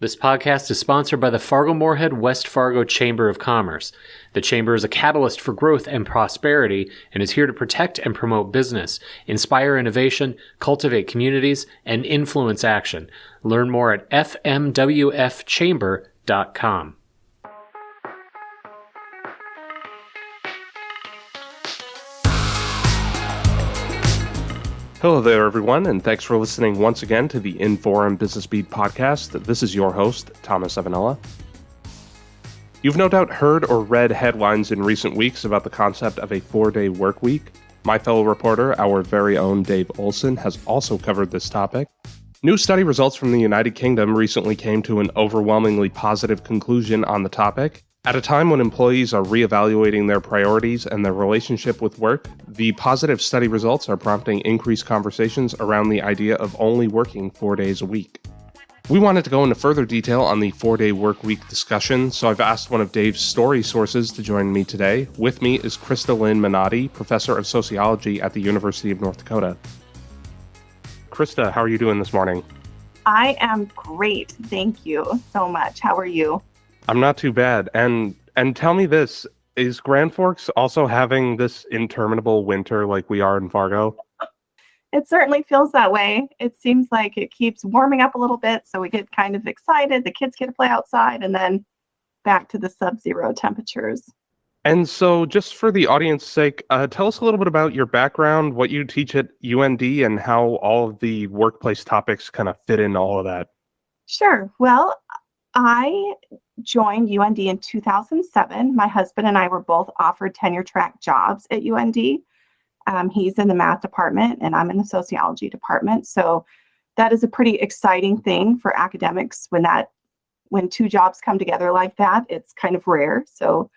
This podcast is sponsored by the Fargo-Moorhead West Fargo Chamber of Commerce. The Chamber is a catalyst for growth and prosperity and is here to protect and promote business, inspire innovation, cultivate communities, and influence action. Learn more at fmwfchamber.com. Hello there, everyone, and thanks for listening once again to the Inforum Business Beat podcast. This is your host, Thomas Evanella. You've no doubt heard or read headlines in recent weeks about the concept of a 4-day work week. My fellow reporter, our very own Dave Olson, has also covered this topic. New study results from the United Kingdom recently came to an overwhelmingly positive conclusion on the topic. At a time when employees are reevaluating their priorities and their relationship with work, the positive study results are prompting increased conversations around the idea of only working 4 days a week. We wanted to go into further detail on the 4-day work week discussion, so I've asked one of Dave's story sources to join me today. With me is Krista Lynn Minnotte, professor of sociology at the University of North Dakota. Krista, how are you doing this morning? I am great. Thank you so much. How are you? I'm not too bad. And tell me this, is Grand Forks also having this interminable winter like we are in Fargo? It certainly feels that way. It seems like it keeps warming up a little bit, so we get kind of excited. The kids get to play outside, and then back to the sub-zero temperatures. And so just for the audience's sake, tell us a little bit about your background, what you teach at UND, and how all of the workplace topics kind of fit into all of that. Sure. Well, I joined UND in 2007. My husband and I were both offered tenure-track jobs at UND. He's in the math department, and I'm in the sociology department. So that is a pretty exciting thing for academics when two jobs come together like that. It's kind of rare. So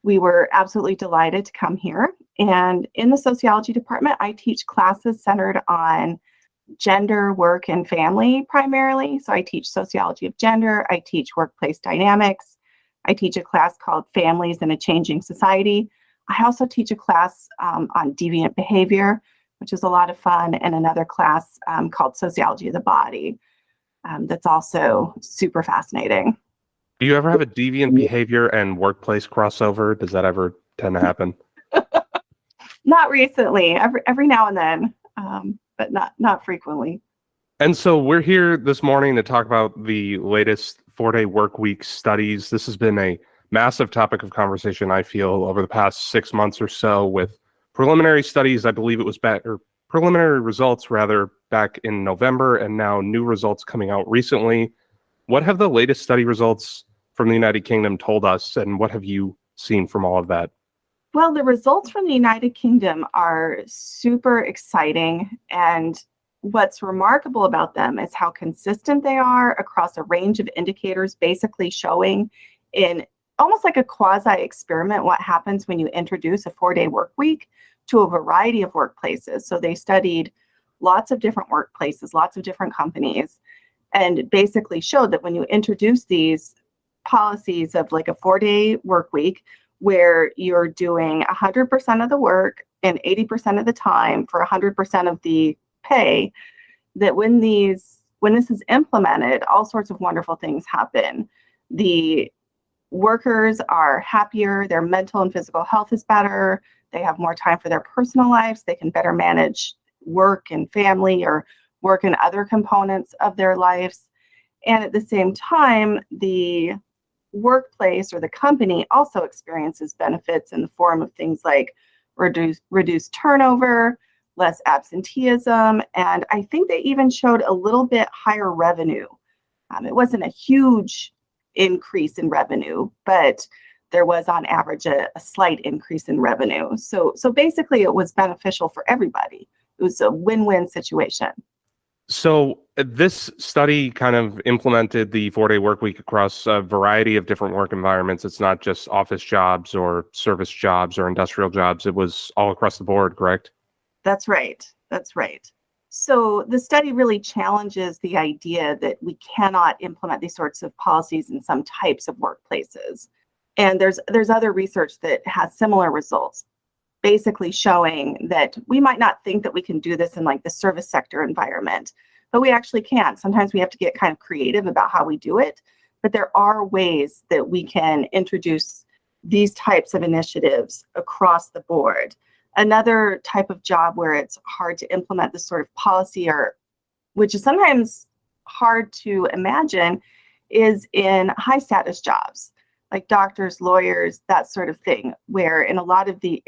we were absolutely delighted to come here. And in the sociology department, I teach classes centered on gender, work, and family primarily. So I teach sociology of gender. I teach workplace dynamics. I teach a class called Families in a Changing Society. I also teach a class on deviant behavior, which is a lot of fun, and another class called Sociology of the Body. That's also super fascinating. Do you ever have a deviant behavior and workplace crossover? Does that ever tend to happen? Not recently, every now and then. But not frequently. And so we're here this morning to talk about the latest 4-day work week studies. This has been a massive topic of conversation, I feel, over the past 6 months or so, with preliminary studies, I believe it was preliminary results rather, back in November, and now new results coming out recently. What have the latest study results from the United Kingdom told us, and what have you seen from all of that? Well, the results from the United Kingdom are super exciting, and what's remarkable about them is how consistent they are across a range of indicators, basically showing in almost like a quasi-experiment what happens when you introduce a 4-day work week to a variety of workplaces. So they studied lots of different workplaces, lots of different companies, and basically showed that when you introduce these policies of like a 4-day work week, where you're doing 100% of the work and 80% of the time for 100% of the pay, that when this is implemented, all sorts of wonderful things happen. The workers are happier, their mental and physical health is better, they have more time for their personal lives, they can better manage work and family or work and other components of their lives. And at the same time, the workplace or the company also experiences benefits in the form of things like reduced turnover, less absenteeism, and I think they even showed a little bit higher revenue. It wasn't a huge increase in revenue, but there was on average a slight increase in revenue. So basically it was beneficial for everybody. It was a win-win situation. So this study kind of implemented the 4-day work week across a variety of different work environments. It's not just office jobs or service jobs or industrial jobs. It was all across the board, correct? That's right. So the study really challenges the idea that we cannot implement these sorts of policies in some types of workplaces. And there's other research that has similar results, basically showing that we might not think that we can do this in like the service sector environment, but we actually can. Sometimes we have to get kind of creative about how we do it, but there are ways that we can introduce these types of initiatives across the board. Another type of job where it's hard to implement this sort of policy, or which is sometimes hard to imagine, is in high status jobs like doctors, lawyers, that sort of thing, where in a lot of the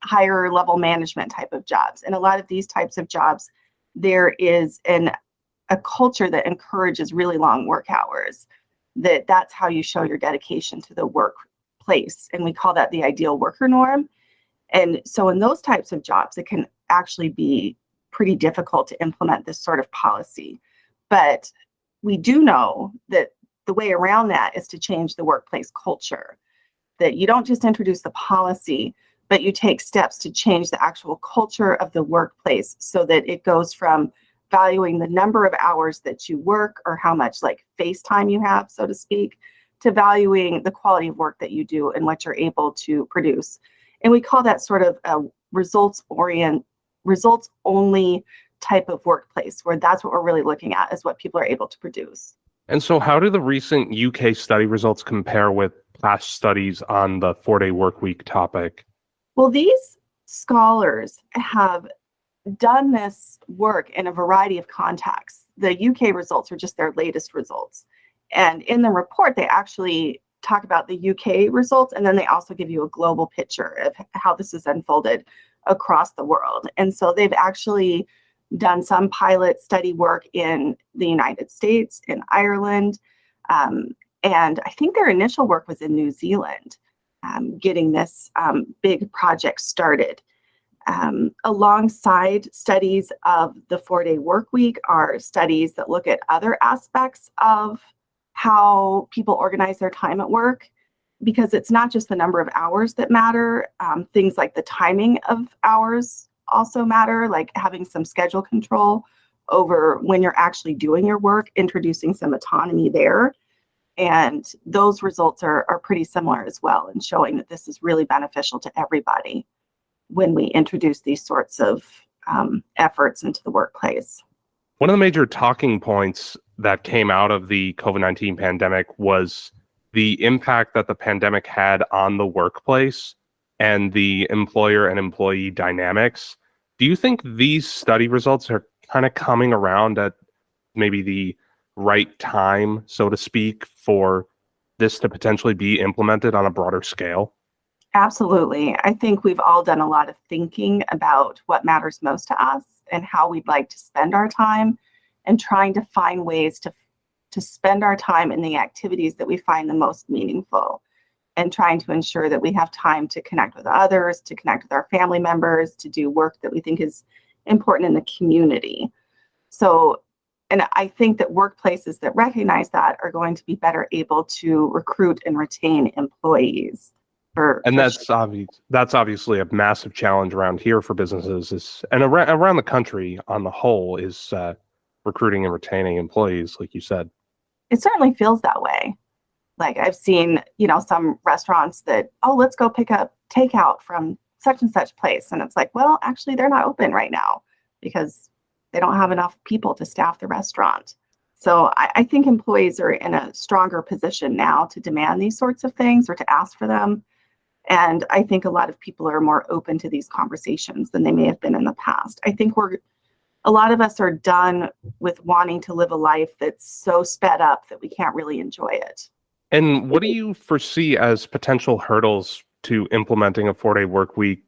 higher level management type of jobs, in a lot of these types of jobs, there is a culture that encourages really long work hours, that's how you show your dedication to the workplace. And we call that the ideal worker norm. And so in those types of jobs, it can actually be pretty difficult to implement this sort of policy. But we do know that the way around that is to change the workplace culture, that you don't just introduce the policy, but you take steps to change the actual culture of the workplace so that it goes from valuing the number of hours that you work or how much like face time you have, so to speak, to valuing the quality of work that you do and what you're able to produce. And we call that sort of a results only type of workplace, where that's what we're really looking at, is what people are able to produce. And so how do the recent UK study results compare with past studies on the 4-day work week topic? Well, these scholars have done this work in a variety of contexts. The UK results are just their latest results. And in the report, they actually talk about the UK results, and then they also give you a global picture of how this is unfolded across the world. And so they've actually done some pilot study work in the United States, in Ireland, and I think their initial work was in New Zealand, getting this big project started. Alongside studies of the 4-day work week are studies that look at other aspects of how people organize their time at work, because it's not just the number of hours that matter. Things like the timing of hours also matter, like having some schedule control over when you're actually doing your work, introducing some autonomy there. And those results are pretty similar as well, in showing that this is really beneficial to everybody when we introduce these sorts of efforts into the workplace. One of the major talking points that came out of the COVID-19 pandemic was the impact that the pandemic had on the workplace and the employer and employee dynamics. Do you think these study results are kind of coming around at maybe the right time, so to speak, for this to potentially be implemented on a broader scale? Absolutely. I think we've all done a lot of thinking about what matters most to us and how we'd like to spend our time, and trying to find ways to spend our time in the activities that we find the most meaningful, and trying to ensure that we have time to connect with others, to connect with our family members, to do work that we think is important in the community. So, and I think that workplaces that recognize that are going to be better able to recruit and retain employees. That's obviously a massive challenge around here for businesses, and around the country on the whole, is recruiting and retaining employees, like you said. It certainly feels that way. Like I've seen, some restaurants that, let's go pick up takeout from such and such place. And it's like, well, actually, they're not open right now because they don't have enough people to staff the restaurant. So I think employees are in a stronger position now to demand these sorts of things or to ask for them. And I think a lot of people are more open to these conversations than they may have been in the past. I think a lot of us are done with wanting to live a life that's so sped up that we can't really enjoy it. And what do you foresee as potential hurdles to implementing a 4-day work week,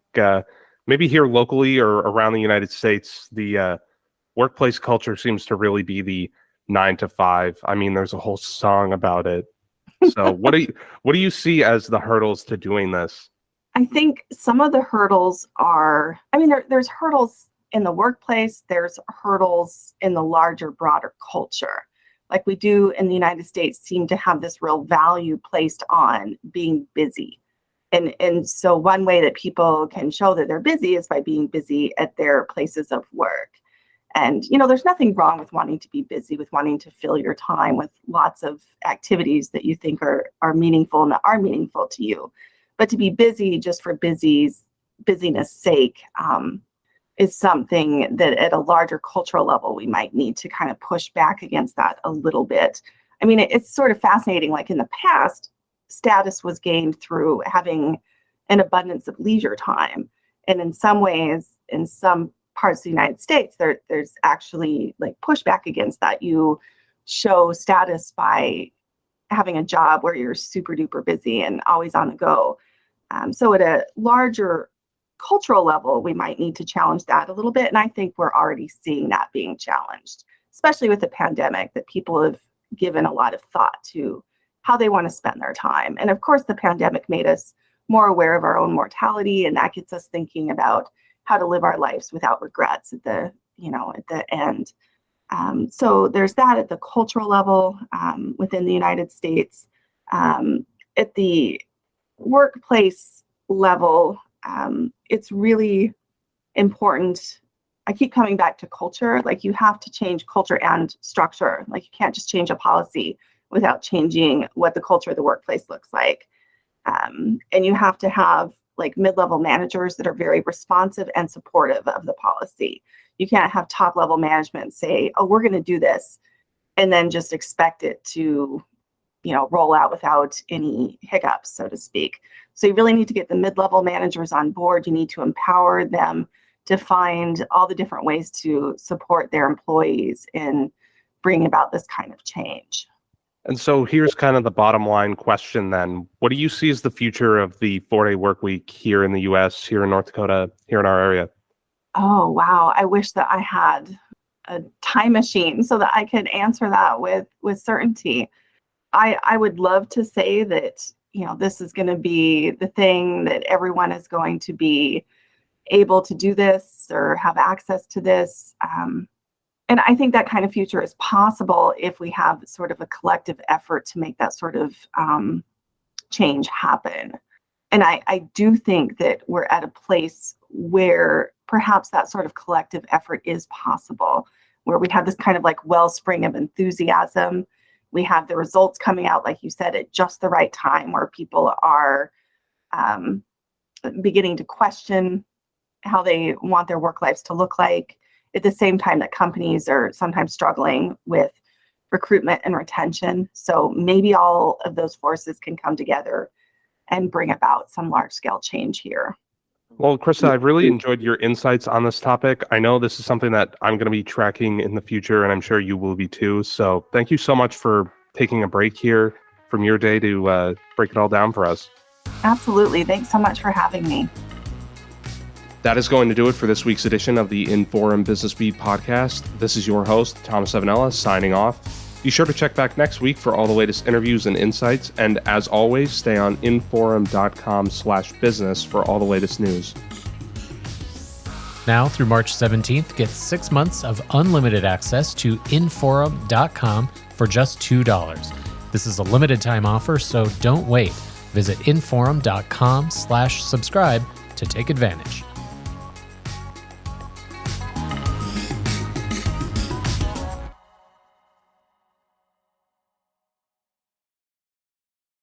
maybe here locally or around the United States? The workplace culture seems to really be the 9 to 5. I mean, there's a whole song about it. So what do you see as the hurdles to doing this? I think some of the hurdles are, there's hurdles in the workplace, there's hurdles in the larger, broader culture. Like we do in the United States seem to have this real value placed on being busy. And so one way that people can show that they're busy is by being busy at their places of work. And, there's nothing wrong with wanting to be busy, with wanting to fill your time with lots of activities that you think are meaningful and that are meaningful to you. But to be busy just for busyness sake, is something that at a larger cultural level, we might need to kind of push back against that a little bit. I mean, it's sort of fascinating. Like in the past, status was gained through having an abundance of leisure time. And in some ways, in some parts of the United States, there's actually like pushback against that. You show status by having a job where you're super duper busy and always on the go. So at a larger cultural level, we might need to challenge that a little bit. And I think we're already seeing that being challenged, especially with the pandemic, that people have given a lot of thought to how they want to spend their time. And of course, the pandemic made us more aware of our own mortality, and that gets us thinking about how to live our lives without regrets at the end. So there's that at the cultural level within the United States. At the workplace level, it's really important. I keep coming back to culture. Like you have to change culture and structure. Like you can't just change a policy without changing what the culture of the workplace looks like. And you have to have like mid-level managers that are very responsive and supportive of the policy. You can't have top-level management say, oh, we're going to do this, and then just expect it to, roll out without any hiccups, so to speak. So you really need to get the mid-level managers on board. You need to empower them to find all the different ways to support their employees in bringing about this kind of change. And so here's kind of the bottom line question then. What do you see as the future of the 4-day work week here in the US, here in North Dakota, here in our area? Oh, wow. I wish that I had a time machine so that I could answer that with certainty. I would love to say that, this is going to be the thing that everyone is going to be able to do this or have access to this. And I think that kind of future is possible if we have sort of a collective effort to make that sort of change happen. And I do think that we're at a place where perhaps that sort of collective effort is possible, where we have this kind of like wellspring of enthusiasm. We have the results coming out, like you said, at just the right time, where people are beginning to question how they want their work lives to look like, at the same time that companies are sometimes struggling with recruitment and retention. So maybe all of those forces can come together and bring about some large-scale change here. Well, Krista, I've really enjoyed your insights on this topic. I know this is something that I'm going to be tracking in the future, and I'm sure you will be too. So thank you so much for taking a break here from your day to break it all down for us. Absolutely. Thanks so much for having me. That is going to do it for this week's edition of the Inforum Business Beat podcast. This is your host, Thomas Evanella, signing off. Be sure to check back next week for all the latest interviews and insights. And as always, stay on inforum.com/business for all the latest news. Now through March 17th, get 6 months of unlimited access to inforum.com for just $2. This is a limited time offer, so don't wait. Visit inforum.com/subscribe to take advantage.